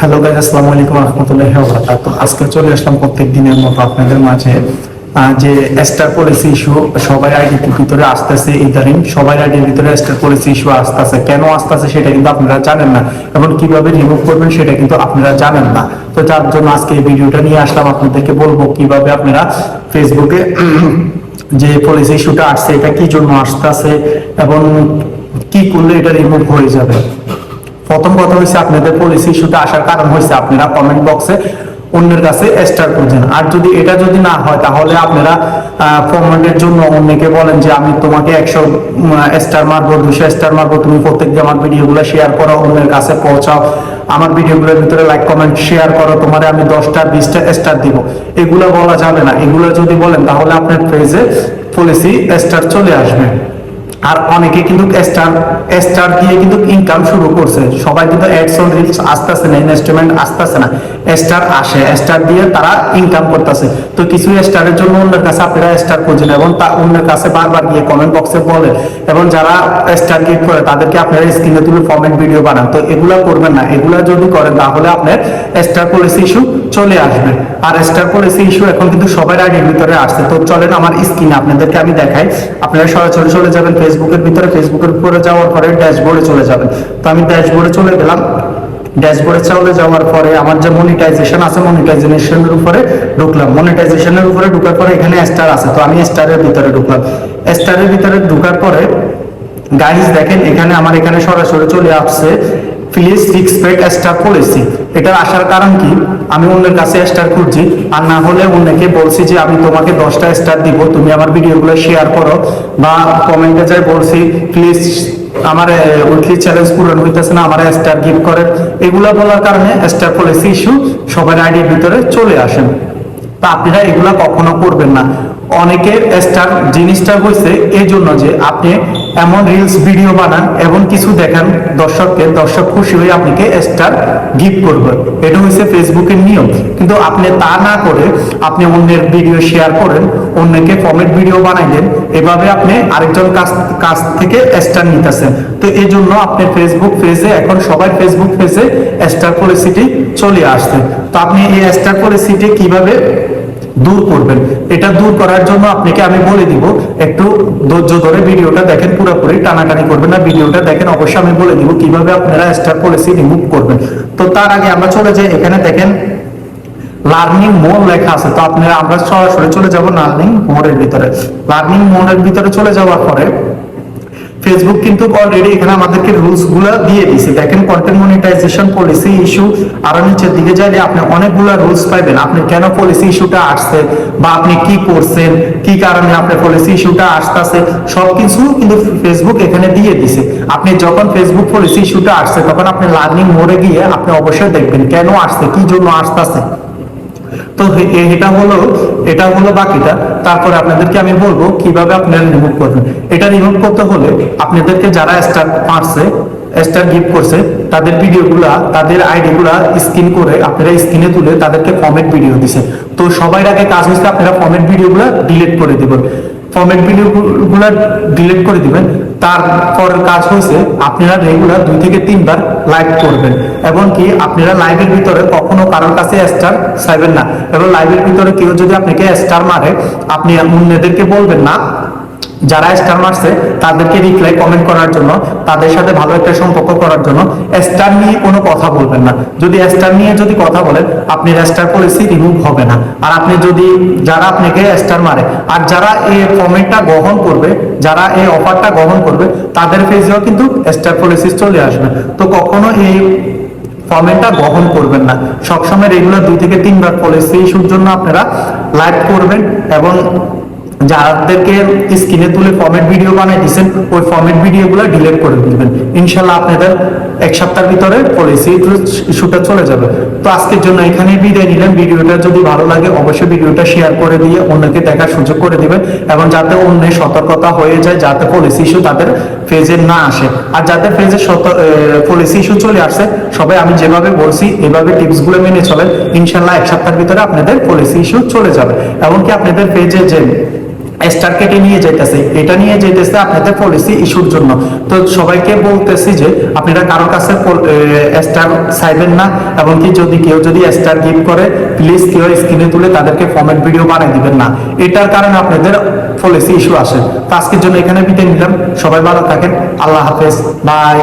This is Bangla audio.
হ্যালো গাইস, আসসালামু আলাইকুম রহমতুল্লাহি ওয়া বারাকাতুহু। আজকে চলে আসলাম প্রত্যেক দিনের মতো আপনাদের মাঝে যে স্টার পলিসি ইস্যু সবাই আইডির ভিতরে আসতেছে। ইদানিং সবাই আইডির ভিতরে স্টার পলিসি ইস্যু আসতেছে। কেন আসতেছে সেটা কিন্তু আপনারা জানেন না, এবং কিভাবে রিমুভ করবেন সেটা কিন্তু আপনারা জানেন না। তো যার জন্য আজকে এই ভিডিওটা নিয়ে আসলাম, আপনাদেরকে বলবো কিভাবে আপনারা ফেসবুকে যে পলিসি ইস্যুটা আসছে এটা কি জন্য আসতেছে এবং কি করলে এটা রিমুভ হয়ে যাবে। প্রথম কথা হচ্ছে, আপনাদের পলিসি ইস্যুটা আসার কারণ হচ্ছে আপনারা কমেন্ট বক্সে অন্যের কাছে স্টার খুঁজেন। আর এটা যদি না হয় তাহলে আপনারা প্রমোটের জন্য অন্যকে বলেন যে আমি তোমাকে 100 স্টার মারবো, 200 স্টার মারবো, তুমি প্রত্যেকদিন আমার ভিডিওগুলো শেয়ার করো, অন্যের কাছে পৌঁছাও, আমার ভিডিওগুলোর ভিতরে লাইক কমেন্ট শেয়ার করো, তোমারে আমি 10টা 20টা স্টার দিব। এগুলো বলা যাবে না। এগুলো যদি বলেন তাহলে আপনার পেজে পলিসি স্টার চলে আসবে। আর অনেকে কিন্তু স্টার দিয়ে কিন্তু ইনকাম শুরু করছে। সবাই কিন্তু অ্যাডস অন রিলস আসতেছে না, ইনভেস্টমেন্ট আসতেছে না, স্টার আসে, স্টার দিয়ে তারা ইনকাম করতেছে। তো কিছু স্টারের জন্য অন্যের কাছে আপনারা স্টার খুঁজেন এবং তা অন্যের কাছে বারবার গিয়ে কমেন্ট বক্সে বলে, এবং যারা স্টার গিফট করে তাদেরকে আপনারা স্ক্রিনে তুলে ফরম্যাট ভিডিও বানান। তো এগুলা করবেন না। এগুলা যদি করেন তাহলে আপনার স্টার পলিসি ইস্যু চলে আসবে। আর স্টার পলিসি ইস্যু এখন কিন্তু সবার আইডির ভিতরে আসছে। তো চলেন আমার স্ক্রিনে আপনাদেরকে আমি দেখাই। আপনারা সরাসরি চলে যাবেন ফেসবুকের ভিতরে, ফেসবুকের উপরে যাওয়ার পরে ড্যাশবোর্ডে চলে যাবেন। তো আমি ড্যাশবোর্ডে চলে গেলাম। ড্যাশবোর্ডে চলে যাওয়ার পরে আমার যে মনিটাইজেশন আছে, মনিটাইজেশনের উপরে ঢুকলাম। মনিটাইজেশনের উপরে ঢুকার পরে এখানে স্টার আছে, তো আমি স্টারের ভিতরে ঢুকলাম। স্টারের ভিতরে ঢুকার পরে গাইস দেখেন এখানে আমার এখানে সরাসরি চলে আসছে please fix paid star policy. এটার আসার কারণ কি, আমি অন্যের কাছে স্টার খুঁজছি, আর না হলে অন্যকে বলছি যে আমি তোমাকে 10টা স্টার দিব, তুমি আমার ভিডিওগুলো শেয়ার করো, বা কমেন্টে যাই বলছি প্লিজ আমার উইকলি চ্যালেঞ্জ পূরণ হইতেছে না, আমার স্টার গিফট করেন। এগুলা বলার কারণে স্টার পলিসি ইস্যু সবার আইডির ভিতরে চলে আসেন। তা আপনারা এগুলা কখনো করবেন না। অনেকের স্টার জিনিসটা হয়েছে এই জন্য যে আপনি এমন রিলস ভিডিও বানান এবং কিছু দেখান দর্শককে, দর্শক খুশি হয়ে আপনাকে স্টার গিফট করবে। এটা হচ্ছে ফেসবুকের নিয়ম। কিন্তু আপনি তা না করে আপনি অন্যের ভিডিও শেয়ার করেন, অন্যকে ফরম্যাট ভিডিও বানাইলেন, এভাবে আপনি আরেকজন কাছ থেকে স্টার নিতেছেন। তো এই জন্য আপনার ফেসবুক পেজে এখন সবাই ফেসবুক পেজে স্টার পলিসিটি চলে আসছে। তো আপনি এই স্টার পলিসিটি কিভাবে দূর করবেন, এটা দূর করার জন্য আপনাকে আমি বলে দিব। একটু ধৈর্য ধরে ভিডিওটা দেখেন, পুরোপুরি টানাটানি করবেন না, ভিডিওটা দেখেন। অবশ্যই আমি বলে দিব কিভাবে আপনারা স্টার পলিসি রিমুভ করবেন। তো তার আগে আমরা চলে যাই, এখানে দেখেন লার্নিং মোড লেখা আছে। তো আপনারা আমরা সরাসরি চলে যাব লার্নিং মোডের ভিতরে। লার্নিং মোডের ভিতরে চলে যাওয়ার পরে ফেসবুক কিন্তু অলরেডি এখানে আমাদেরকে রুলস গুলো দিয়ে দিয়েছে। দেখেন কন্টেন্ট মনিটাইজেশন পলিসি ইস্যু, আরো নিচের দিকে যাইলে আপনি অনেকগুলো রুলস পাইবেন। আপনি কেন পলিসি ইস্যুটা আসছে, বা আপনি কি করছেন, কি কারণে আপনার পলিসি ইস্যুটা আসতেছে, সবকিছু কিন্তু ফেসবুক এখানে দিয়ে দিছে। আপনি যখন ফেসবুক পলিসি ইস্যুটা আসছে তখন আপনি লার্নিং মোডে গিয়ে আপনি অবশ্যই দেখবেন কেন আসছে, কি জন্য আসতেছে। তো এটা হলো বাকিটা। তারপরে আপনাদেরকে আমি বলবো কিভাবে আপনারা রিমুভ করবেন। এটা রিমুভ করতে হলে আপনাদেরকে যারা স্টার পারছে, স্টার গিফট করছে, তাদের ভিডিওগুলা, তাদের আইডিগুলা স্ক্রিন করে আপনারা স্ক্রিনে তুলে তাদেরকে ফরম্যাট ভিডিও দিছে। তো সবার আগে কাজ হচ্ছে আপনারা ফরম্যাট ভিডিওগুলা ডিলিট করে দিবেন। ফরম্যাট ভিডিওগুলো ডিলিট করে দিবেন। তারপর কাজ হয়েছে আপনারা রেগুলার 2 থেকে 3 বার লাইভ করবেন, এবং কি আপনারা লাইভের ভিতরে কখনো কারোর কাছে স্টার চাইবেন না। এবং লাইভের ভিতরে কেউ যদি আপনাকে স্টার মারে, আপনি অন্যদেরকে বলবেন না। যারা স্টার মারছে তাদেরকে রিপ্লাই কমেন্ট করার জন্য, তাদের সাথে ভালো একটা সম্পর্ক করার জন্য স্টার নিয়ে কোনো কথা বলবেন না। যদি স্টার নিয়ে যদি কথা বলেন, আপনি স্টার পলিসি রিমুভ হবে না। আর আপনি যদি যারা আপনাকে স্টার মারে, আর যারা এই কমেন্টটা গ্রহণ করবে, যারা এই অফারটা গ্রহণ করবে, তাদের পেজেও কিন্তু স্টার পলিসি চলে আসবে। তো কখনো এই ফরম্যাটটা গ্রহণ করবেন না। সবসময় রেগুলার 2 থেকে 3 বার পলিসি ইস্যুর জন্য আপনারা লাইভ করবেন, এবং যাদেরকে স্ক্রিনে তুলে ফরম্যাট ভিডিও বানাই দিচ্ছেন ওই ফরম্যাট ভিডিওগুলো ডিলিট করে দিবেন। ইনশাল্লাহ আপনাদের 1 সপ্তাহের ভিতরে পলিসি ইস্যুটা চলে যাবে। তো আজকের জন্য এখানেই বিদায় নিলাম। ভিডিওটা যদি ভালো লাগে অবশ্যই ভিডিওটা শেয়ার করে দিয়ে অন্যকে দেখার সুযোগ করে দিবেন, এবং যাতে অন্যের সতর্কতা হয়ে যায়, যাতে পলিসি ইস্যু তাদের ফেজে না আসে। আর যাদের ফেজে পলিসি ইস্যু চলে আসছে, সবাই আমি যেভাবে বলছি এভাবে টিপসগুলো মেনে চলেন। ইনশাল্লাহ 1 সপ্তাহের ভিতরে আপনাদের পলিসি ইস্যু চলে যাবে। এমনকি আপনাদের পেজে যে স্টার কেটে নিয়ে যাইতেছে, এটা নিয়ে যাইতেছে আপনাদের পলিসি ইস্যুর জন্য। তো সবাইকে বলতেছি যে আপনারা কারোর কাছে স্টার চাইবেন না, এবং কি যদি কেউ যদি স্টার গিফট করে প্লিজ কেউ স্ক্রিনে তুলে তাদেরকে ফরম্যাট ভিডিও বানিয়ে দিবেন না, এটার কারণে আপনাদের পলিসি ইস্যু আসে। তো আজকের জন্য এখানে বিদায় নিলাম, সবাই ভালো থাকেন, আল্লাহ হাফেজ, বাই।